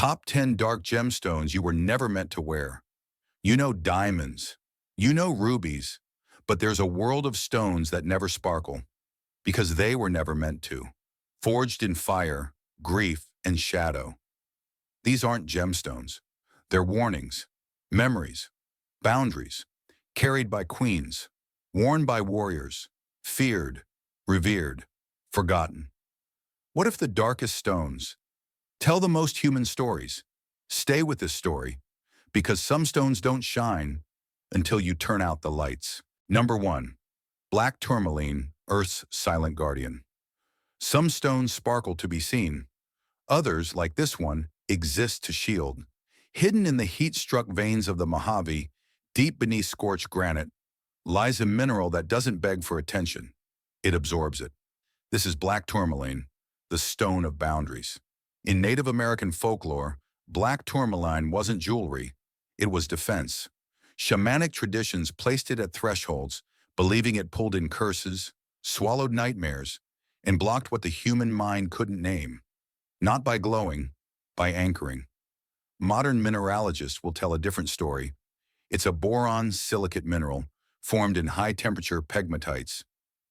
Top 10 dark gemstones you were never meant to wear. You know diamonds. You know rubies. But there's a world of stones that never sparkle because they were never meant to. Forged in fire, grief, and shadow. These aren't gemstones. They're warnings, memories, boundaries, carried by queens, worn by warriors, feared, revered, forgotten. What if the darkest stones tell the most human stories? Stay with this story, because some stones don't shine until you turn out the lights. Number 1. Black Tourmaline, Earth's silent guardian. Some stones sparkle to be seen. Others, like this one, exist to shield. Hidden in the heat-struck veins of the Mojave, deep beneath scorched granite, lies a mineral that doesn't beg for attention. It absorbs it. This is black tourmaline, the stone of boundaries. In Native American folklore, black tourmaline wasn't jewelry, it was defense. Shamanic traditions placed it at thresholds, believing it pulled in curses, swallowed nightmares, and blocked what the human mind couldn't name. Not by glowing, by anchoring. Modern mineralogists will tell a different story. It's a boron silicate mineral formed in high-temperature pegmatites.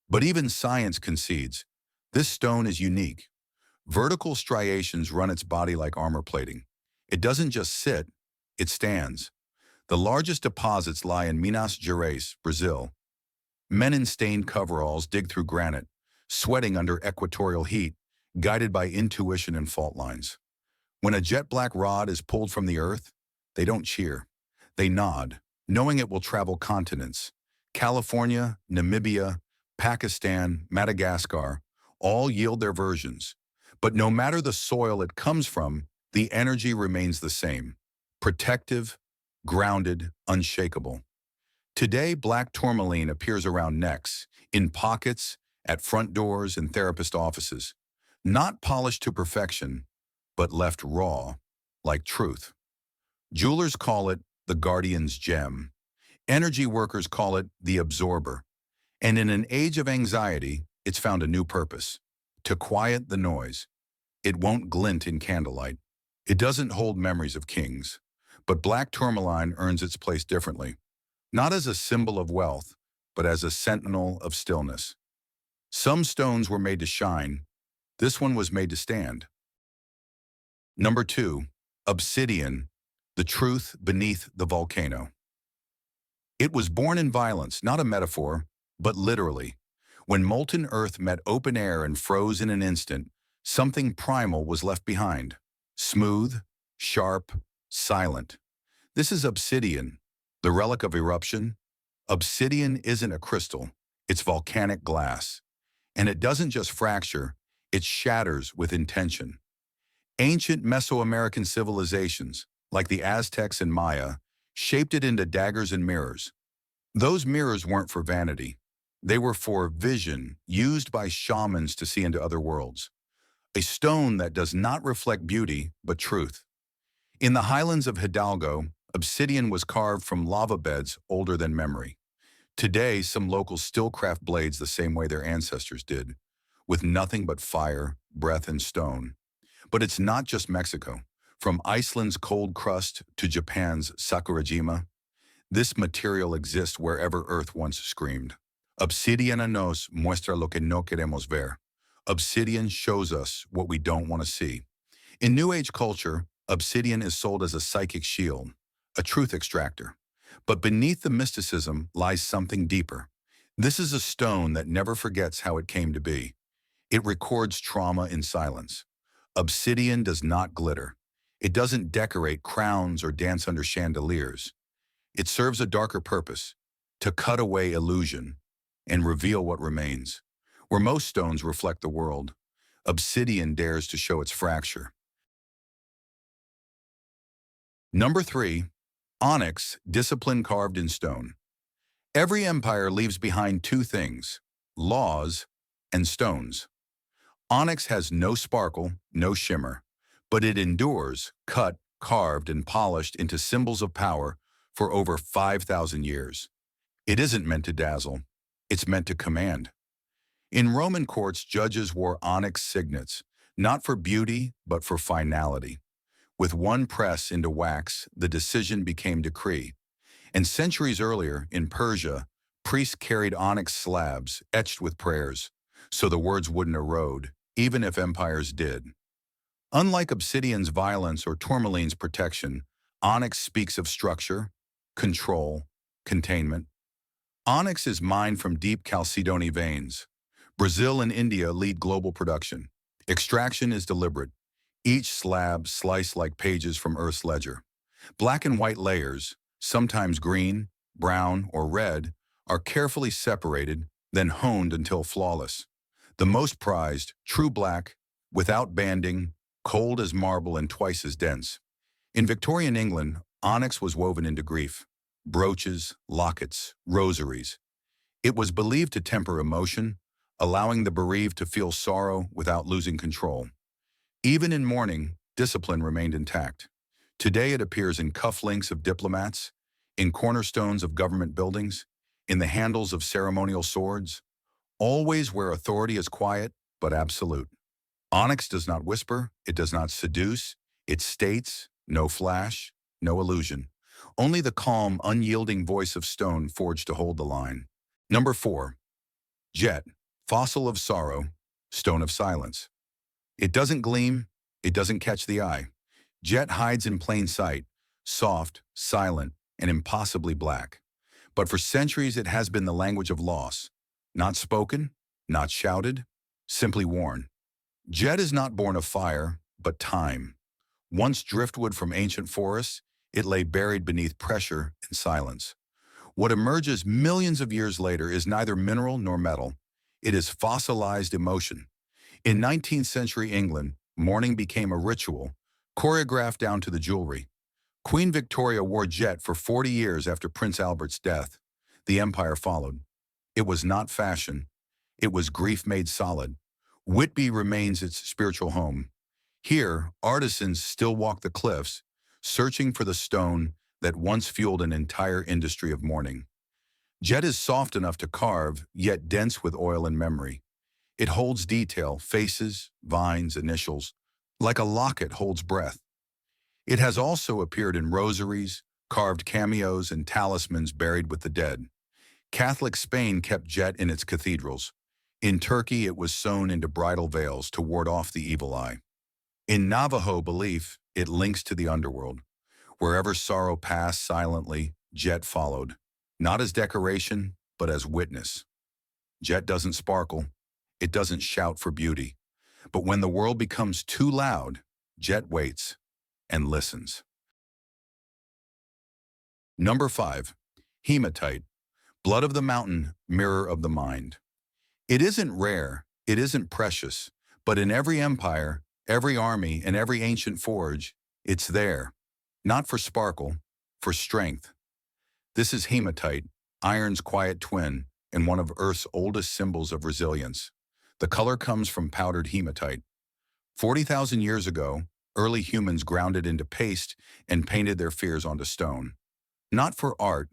But even science concedes, this stone is unique. Vertical striations run its body like armor plating. It doesn't just sit, it stands. The largest deposits lie in Minas Gerais, Brazil. Men in stained coveralls dig through granite, sweating under equatorial heat, guided by intuition and fault lines. When a jet-black rod is pulled from the earth, they don't cheer. They nod, knowing it will travel continents. California, Namibia, Pakistan, Madagascar, all yield their versions. But no matter the soil it comes from, the energy remains the same. Protective, grounded, unshakable. Today, black tourmaline appears around necks, in pockets, at front doors and therapist offices. Not polished to perfection, but left raw, like truth. Jewelers call it the guardian's gem. Energy workers call it the absorber. And in an age of anxiety, it's found a new purpose: to quiet the noise. It won't glint in candlelight. It doesn't hold memories of kings. But black tourmaline earns its place differently. Not as a symbol of wealth, but as a sentinel of stillness. Some stones were made to shine. This one was made to stand. Number 2. Obsidian, the truth beneath the volcano. It was born in violence, not a metaphor, but literally. When molten earth met open air and froze in an instant, something primal was left behind. Smooth, sharp, silent. This is obsidian, the relic of eruption. Obsidian isn't a crystal, it's volcanic glass. And it doesn't just fracture, it shatters with intention. Ancient Mesoamerican civilizations, like the Aztecs and Maya, shaped it into daggers and mirrors. Those mirrors weren't for vanity. They were for vision, used by shamans to see into other worlds. A stone that does not reflect beauty, but truth. In the highlands of Hidalgo, obsidian was carved from lava beds older than memory. Today, some locals still craft blades the same way their ancestors did, with nothing but fire, breath, and stone. But it's not just Mexico. From Iceland's cold crust to Japan's Sakurajima, this material exists wherever Earth once screamed. Obsidian nos muestra lo que no queremos ver. Obsidian shows us what we don't want to see. In New Age culture, obsidian is sold as a psychic shield, a truth extractor. But beneath the mysticism lies something deeper. This is a stone that never forgets how it came to be. It records trauma in silence. Obsidian does not glitter. It doesn't decorate crowns or dance under chandeliers. It serves a darker purpose: to cut away illusion and reveal what remains. Where most stones reflect the world, obsidian dares to show its fracture. Number 3. Onyx, discipline carved in stone. Every empire leaves behind two things: laws and stones. Onyx has no sparkle, no shimmer, but it endures, cut, carved, and polished into symbols of power for over 5,000 years. It isn't meant to dazzle, it's meant to command. In Roman courts, judges wore onyx signets, not for beauty, but for finality. With one press into wax, the decision became decree. And centuries earlier, in Persia, priests carried onyx slabs etched with prayers, so the words wouldn't erode, even if empires did. Unlike obsidian's violence or tourmaline's protection, onyx speaks of structure, control, containment. Onyx is mined from deep chalcedony veins. Brazil and India lead global production. Extraction is deliberate, each slab sliced like pages from Earth's ledger. Black and white layers, sometimes green, brown, or red, are carefully separated, then honed until flawless. The most prized, true black, without banding, cold as marble and twice as dense. In Victorian England, onyx was woven into grief. Brooches, lockets, rosaries. It was believed to temper emotion, allowing the bereaved to feel sorrow without losing control. Even in mourning, discipline remained intact. Today it appears in cufflinks of diplomats, in cornerstones of government buildings, in the handles of ceremonial swords, always where authority is quiet but absolute. Onyx does not whisper, it does not seduce, it states, no flash, no illusion. Only the calm, unyielding voice of stone forged to hold the line. Number 4. Jet, fossil of sorrow, stone of silence. It doesn't gleam, it doesn't catch the eye. Jet hides in plain sight, soft, silent, and impossibly black. But for centuries it has been the language of loss. Not spoken, not shouted, simply worn. Jet is not born of fire, but time. Once driftwood from ancient forests, it lay buried beneath pressure and silence. What emerges millions of years later is neither mineral nor metal. It is fossilized emotion. In 19th century England, mourning became a ritual, choreographed down to the jewelry. Queen Victoria wore jet for 40 years after Prince Albert's death. The empire followed. It was not fashion. It was grief made solid. Whitby remains its spiritual home. Here, artisans still walk the cliffs, searching for the stone that once fueled an entire industry of mourning. Jet is soft enough to carve, yet dense with oil and memory. It holds detail, faces, vines, initials, like a locket holds breath. It has also appeared in rosaries, carved cameos, and talismans buried with the dead. Catholic Spain kept jet in its cathedrals. In Turkey, it was sewn into bridal veils to ward off the evil eye. In Navajo belief, it links to the underworld. Wherever sorrow passed silently, jet followed, not as decoration, but as witness. Jet doesn't sparkle. It doesn't shout for beauty. But when the world becomes too loud, jet waits and listens. Number 5. Hematite, blood of the mountain, mirror of the mind. It isn't rare, it isn't precious, but in every empire, every army, and every ancient forge, it's there. Not for sparkle, for strength. This is hematite, iron's quiet twin, and one of Earth's oldest symbols of resilience. The color comes from powdered hematite. 40,000 years ago, early humans ground it into paste and painted their fears onto stone. Not for art,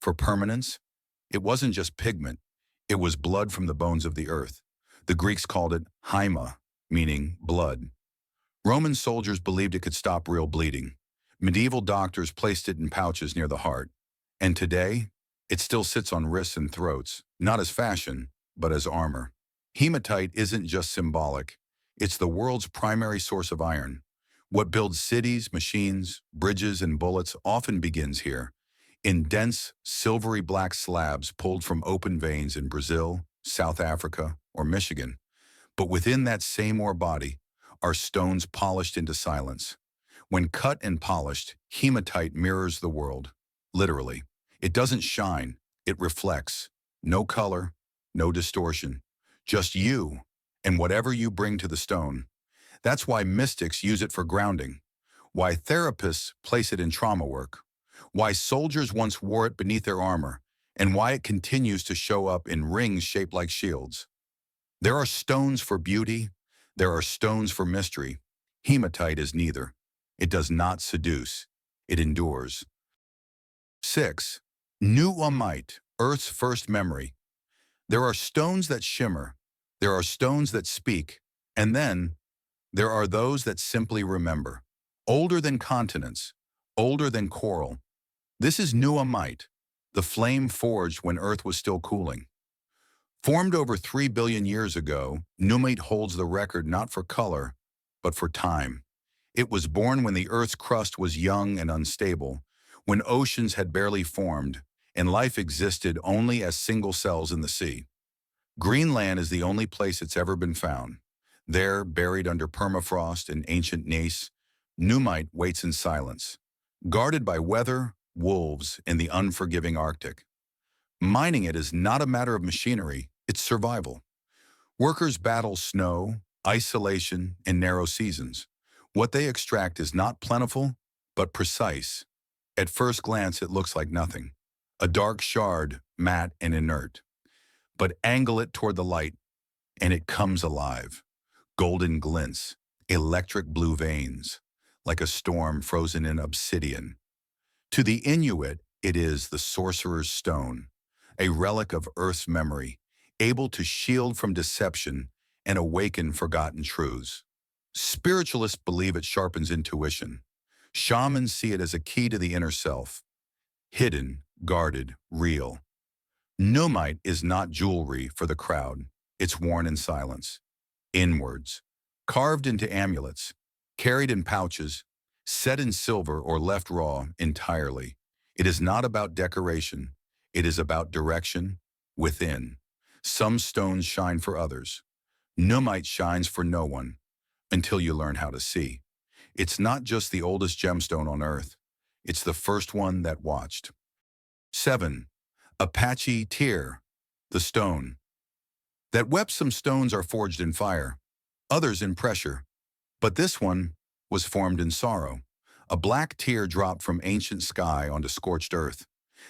for permanence. It wasn't just pigment. It was blood from the bones of the earth. The Greeks called it haima, meaning blood. Roman soldiers believed it could stop real bleeding. Medieval doctors placed it in pouches near the heart. And today, it still sits on wrists and throats, not as fashion, but as armor. Hematite isn't just symbolic. It's the world's primary source of iron. What builds cities, machines, bridges, and bullets often begins here, in dense, silvery black slabs pulled from open veins in Brazil, South Africa, or Michigan. But within that same ore body are stones polished into silence. When cut and polished, hematite mirrors the world, literally. It doesn't shine, it reflects. No color, no distortion. Just you and whatever you bring to the stone. That's why mystics use it for grounding, why therapists place it in trauma work, why soldiers once wore it beneath their armor, and why it continues to show up in rings shaped like shields. There are stones for beauty, there are stones for mystery. Hematite is neither. It does not seduce, it endures. 6. Nuummite, Earth's first memory. There are stones that shimmer, there are stones that speak, and then there are those that simply remember. older than continents, older than coral. This is Nuummite, the flame forged when Earth was still cooling. Formed over 3 billion years ago, Nuummite holds the record not for color, but for time. It was born when the Earth's crust was young and unstable, when oceans had barely formed, and life existed only as single cells in the sea. Greenland is the only place it's ever been found. There, buried under permafrost and ancient gneiss, Nuummite waits in silence, guarded by weather, wolves, and the unforgiving Arctic. Mining it is not a matter of machinery, it's survival. Workers battle snow, isolation, and narrow seasons. What they extract is not plentiful, but precise. At first glance, it looks like nothing. A dark shard, matte and inert. But angle it toward the light, and it comes alive. Golden glints, electric blue veins, like a storm frozen in obsidian. To the Inuit, it is the sorcerer's stone, a relic of Earth's memory, able to shield from deception and awaken forgotten truths. Spiritualists believe it sharpens intuition. Shamans see it as a key to the inner self, hidden, guarded, real. Nuummite is not jewelry for the crowd. It's worn in silence, inwards, carved into amulets, carried in pouches, set in silver or left raw entirely. It is not about decoration. It is about direction within. Some stones shine for others. Nuummite shines for no one until you learn how to see. It's not just the oldest gemstone on Earth. It's the first one that watched. 7. Apache Tear, the stone. That Wept some stones are forged in fire, others in pressure. But this one was formed in sorrow. A black tear dropped from ancient sky onto scorched earth.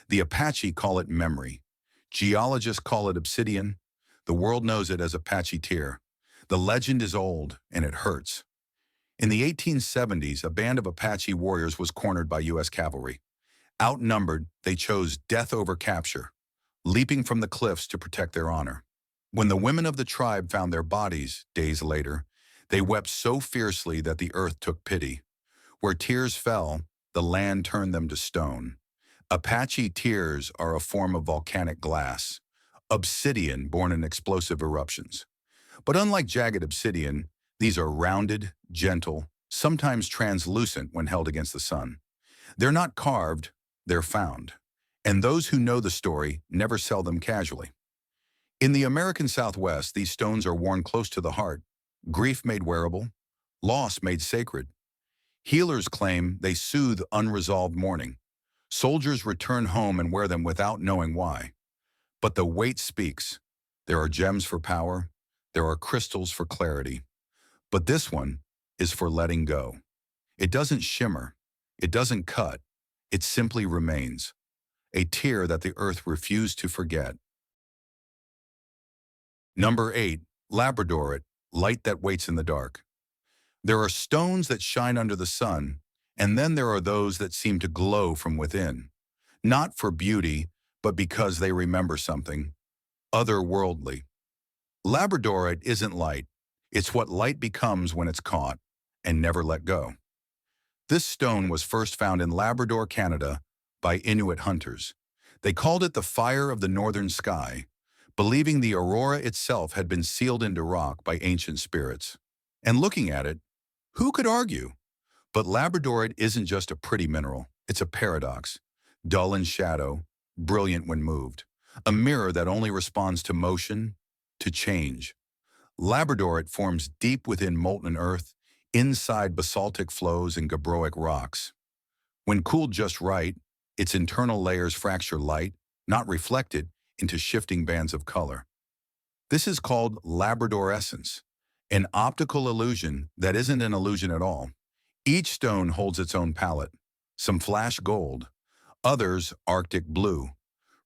The Apache call it memory. Geologists call it obsidian. The world knows it as Apache tear. The legend is old, and it hurts. In the 1870s, a band of Apache warriors was cornered by U.S. cavalry. Outnumbered, they chose death over capture, leaping from the cliffs to protect their honor. When the women of the tribe found their bodies, days later, they wept so fiercely that the earth took pity. Where tears fell, the land turned them to stone. Apache tears are a form of volcanic glass, obsidian born in explosive eruptions. But unlike jagged obsidian, these are rounded, gentle, sometimes translucent when held against the sun. They're not carved, they're found. And those who know the story never sell them casually. In the American Southwest, these stones are worn close to the heart, grief made wearable, loss made sacred. Healers claim they soothe unresolved mourning. Soldiers return home and wear them without knowing why. But the weight speaks. There are gems for power. There are crystals for clarity. But this one is for letting go. It doesn't shimmer. It doesn't cut. It simply remains. A tear that the earth refused to forget. Number 8. Labradorite, light that waits in the dark. There are stones that shine under the sun, and then there are those that seem to glow from within. Not for beauty, but because they remember something otherworldly. Labradorite isn't light. It's what light becomes when it's caught and never let go. This stone was first found in Labrador, Canada, by Inuit hunters. They called it the fire of the northern sky, believing the aurora itself had been sealed into rock by ancient spirits. And looking at it, who could argue? But Labradorite isn't just a pretty mineral. It's a paradox. Dull in shadow, brilliant when moved. A mirror that only responds to motion, to change. Labradorite forms deep within molten earth, inside basaltic flows and gabbroic rocks. When cooled just right, its internal layers fracture light, not reflected, into shifting bands of color. This is called labradorescence, an optical illusion that isn't an illusion at all. Each stone holds its own palette. Some flash gold, others Arctic blue.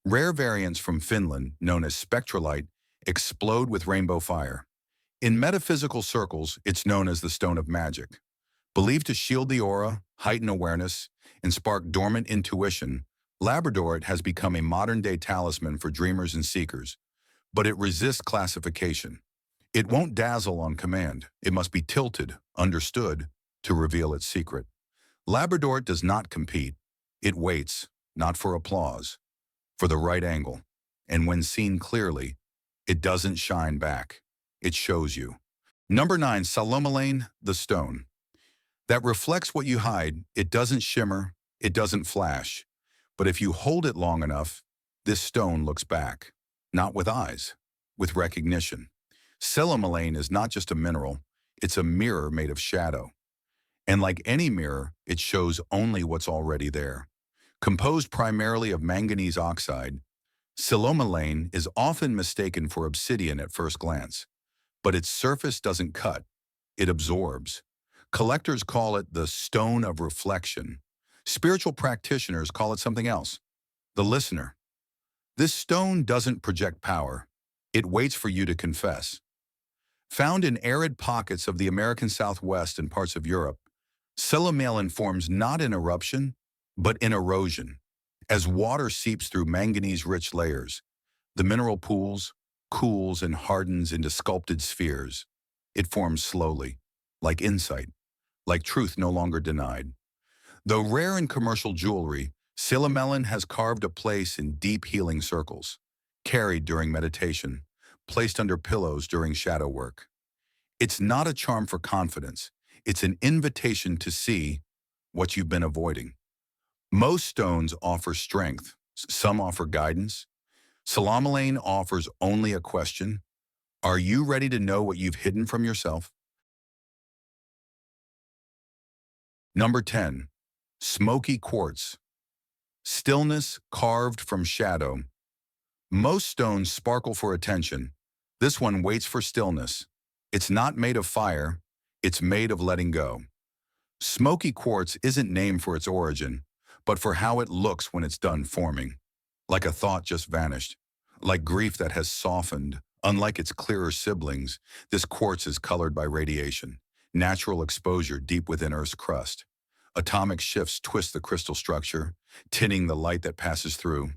Rare variants from Finland, known as spectrolite, explode with rainbow fire. In metaphysical circles, it's known as the stone of magic. Believed to shield the aura, heighten awareness, and spark dormant intuition, Labradorite has become a modern-day talisman for dreamers and seekers. But it resists classification. It won't dazzle on command. It must be tilted, understood, to reveal its secret. Labradorite does not compete. It waits, not for applause, for the right angle. And when seen clearly, it doesn't shine back. It shows you. Number 9, Psilomelane, the stone. That reflects what you hide. It doesn't shimmer, it doesn't flash. But if you hold it long enough, this stone looks back. Not with eyes, with recognition. Psilomelane is not just a mineral, it's a mirror made of shadow. And like any mirror, it shows only what's already there. Composed primarily of manganese oxide, Psilomelane is often mistaken for obsidian at first glance. But its surface doesn't cut, it absorbs. Collectors call it the stone of reflection. Spiritual practitioners call it something else, the listener. This stone doesn't project power. It waits for you to confess. Found in arid pockets of the American Southwest and parts of Europe, Psilomelane forms not in eruption, but in erosion. As water seeps through manganese-rich layers, the mineral pools, cools, and hardens into sculpted spheres. It forms slowly, like insight, like truth no longer denied. Though rare in commercial jewelry, Psilomelane has carved a place in deep healing circles, carried during meditation, placed under pillows during shadow work. It's not a charm for confidence. It's an invitation to see what you've been avoiding. Most stones offer strength. Some offer guidance. Psilomelane offers only a question. Are you ready to know what you've hidden from yourself? Number 10. Smoky Quartz. Stillness carved from shadow. Most stones sparkle for attention. This one waits for stillness. It's not made of fire. It's made of letting go. Smoky quartz isn't named for its origin, but for how it looks when it's done forming. Like a thought just vanished. Like grief that has softened. Unlike its clearer siblings, this quartz is colored by radiation, natural exposure deep within Earth's crust. Atomic shifts twist the crystal structure, tinting the light that passes through.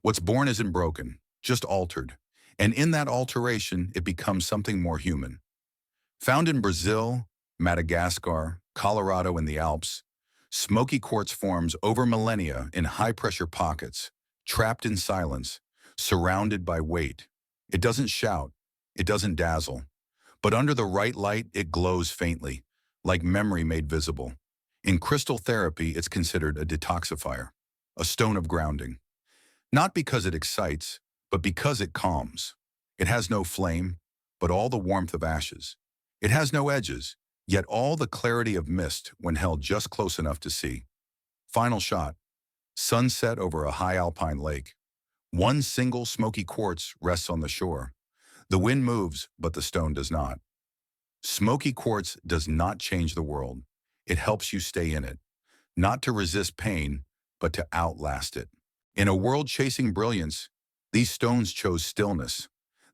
What's born isn't broken, just altered. And in that alteration, it becomes something more human. Found in Brazil, Madagascar, Colorado, and the Alps, smoky quartz forms over millennia in high-pressure pockets, trapped in silence, surrounded by weight. It doesn't shout, it doesn't dazzle, but under the right light, it glows faintly, like memory made visible. In crystal therapy, it's considered a detoxifier, a stone of grounding. Not because it excites, but because it calms. It has no flame, but all the warmth of ashes. It has no edges, yet all the clarity of mist when held just close enough to see. Final shot. Sunset over a high alpine lake. One single smoky quartz rests on the shore. The wind moves, but the stone does not. Smoky quartz does not change the world. It helps you stay in it, not to resist pain, but to outlast it. In a world chasing brilliance, these stones chose stillness.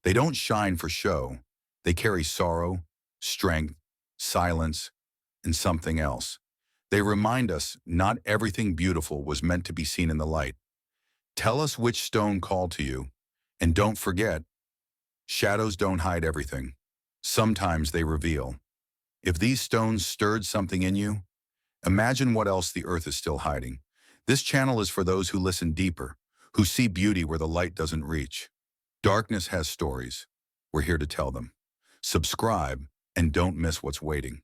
They don't shine for show. They carry sorrow, strength, silence, and something else. They remind us not everything beautiful was meant to be seen in the light. Tell us which stone called to you, and don't forget, shadows don't hide everything. Sometimes they reveal. If these stones stirred something in you, imagine what else the earth is still hiding. This channel is for those who listen deeper, who see beauty where the light doesn't reach. Darkness has stories. We're here to tell them. Subscribe and don't miss what's waiting.